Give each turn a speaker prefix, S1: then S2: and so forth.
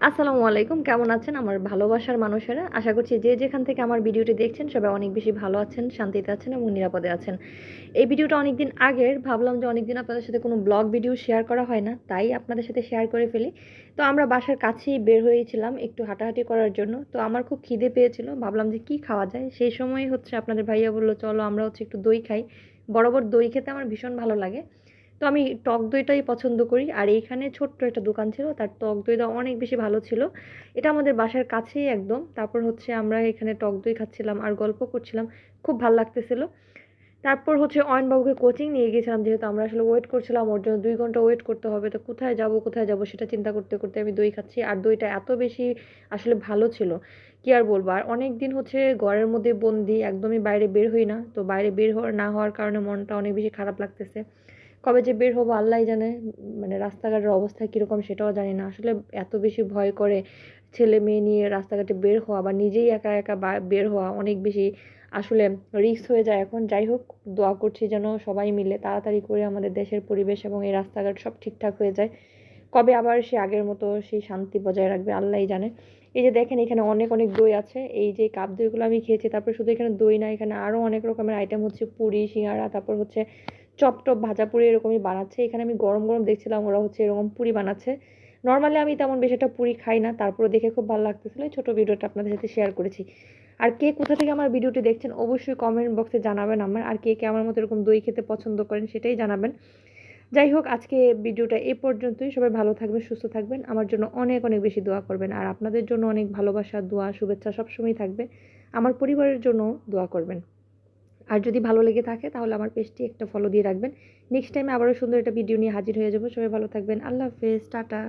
S1: আসসালামু আলাইকুম, কেমন আছেন আমার ভালোবাসার মানুষেরা? আশা করছি যে যেখান থেকে আমার ভিডিওটি দেখছেন সবাই অনেক বেশি ভালো আছেন, শান্তিতে আছেন এবং নিরাপদে আছেন। এই ভিডিওটা অনেকদিন আগের, ভাবলাম যে অনেকদিন আপনাদের সাথে কোনো ব্লগ ভিডিও শেয়ার করা হয় না, তাই আপনাদের সাথে শেয়ার করে ফেলি। তো আমরা বাসার কাছেই বের হয়েছিলাম একটু হাঁটাহাঁটি করার জন্য। তো আমার খুব খিদে পেয়েছিল, ভাবলাম যে কি খাওয়া যায়। সেই সময়ই আপনাদের ভাইয়া বলল চলো আমরা একটু দই খাই। বরাবর দই খেতে আমার ভীষণ ভালো লাগে। তো আমি টক দইটাই পছন্দ করি। আর এইখানে ছোট্ট একটা দোকান ছিল, তার টক দইটা অনেক বেশি ভালো ছিল। এটা আমাদের বাসার কাছেই একদম। তারপর আমরা এখানে টক দই খাচ্ছিলাম আর গল্প করছিলাম। খুব ভাল লাগতেছিল। তারপর অয়নবাবুকে কোচিং নিয়ে গিয়েছিলাম, যেহেতু আমরা আসলে ওয়েট করছিলাম, ওর জন্য ২ ঘন্টা ওয়েট করতে হবে। তো কোথায় যাব সেটা চিন্তা করতে, করতে আমি দই খাচ্ছি। আর দইটা এত বেশি আসলে ভালো ছিল, কি আর বলবো। আর অনেকদিন ঘরের মধ্যে বন্দি, একদমই বাইরে বের হই না। তো বাইরে বের না হওয়ার কারণে মনটা অনেক বেশি খারাপ লাগতেছে। কবে যে বের হবো আল্লাহই জানে। মানে রাস্তাঘাটের অবস্থা কিরকম সেটাও জানি না। আসলে এত বেশি ভয় করে ছেলে মেয়ে নিয়ে রাস্তাঘাটে বের হওয়া বা নিজেই একা একা বের হওয়া অনেক বেশি আসলে রিস্ক হয়ে যায় এখন। যাই হোক, দোয়া করছি যেন সবাই মিলে তাড়াতাড়ি করে আমাদের দেশের পরিবেশ এবং এই রাস্তাঘাট সব ঠিকঠাক হয়ে যায়। কবে আবার সে আগের মতো সেই শান্তি বজায় রাখবে আল্লাহই জানে। এই যে দেখেন, এখানে অনেক অনেক দই আছে। এই যে কাপ দইগুলো আমি খেয়েছি। তারপর শুধু এখানে দই না, এখানে আরও অনেক রকমের আইটেম পুরি, সিঙ্গারা, তারপর চপ টপ ভাজা পুরি এরকমই বানাচ্ছে। এখানে আমি গরম গরম দেখছিলাম ওরা এরকম পুরি বানাচ্ছে। নর্মালি আমি তেমন বেশি একটা পুরি খাই না, তারপরে দেখে খুব ভালো লাগতেছিল। এই ছোটো ভিডিওটা আপনাদের সাথে শেয়ার করেছি। আর কে কোথা থেকে আমার ভিডিওটি দেখছেন অবশ্যই কমেন্ট বক্সে জানাবেন আমার। আর কে কে আমার মতো এরকম দই খেতে পছন্দ করেন সেটাই জানাবেন। যাই হোক, আজকে ভিডিওটা এই পর্যন্তই। সবাই ভালো থাকবেন, সুস্থ থাকবেন, আমার জন্য অনেক অনেক বেশি দোয়া করবেন। আর আপনাদের জন্য অনেক ভালোবাসা, দোয়া, শুভেচ্ছা সবসময় থাকবে। আমার পরিবারের জন্য দোয়া করবেন। আর যদি ভালো লেগে থাকে তাহলে আমার পেজটি একটা ফলো দিয়ে রাখবেন। নেক্সট টাইমে আবারও সুন্দর একটা ভিডিও নিয়ে হাজির হয়ে যাব। সবাই ভালো থাকবেন। আল্লাহ হাফেজ, টাটা।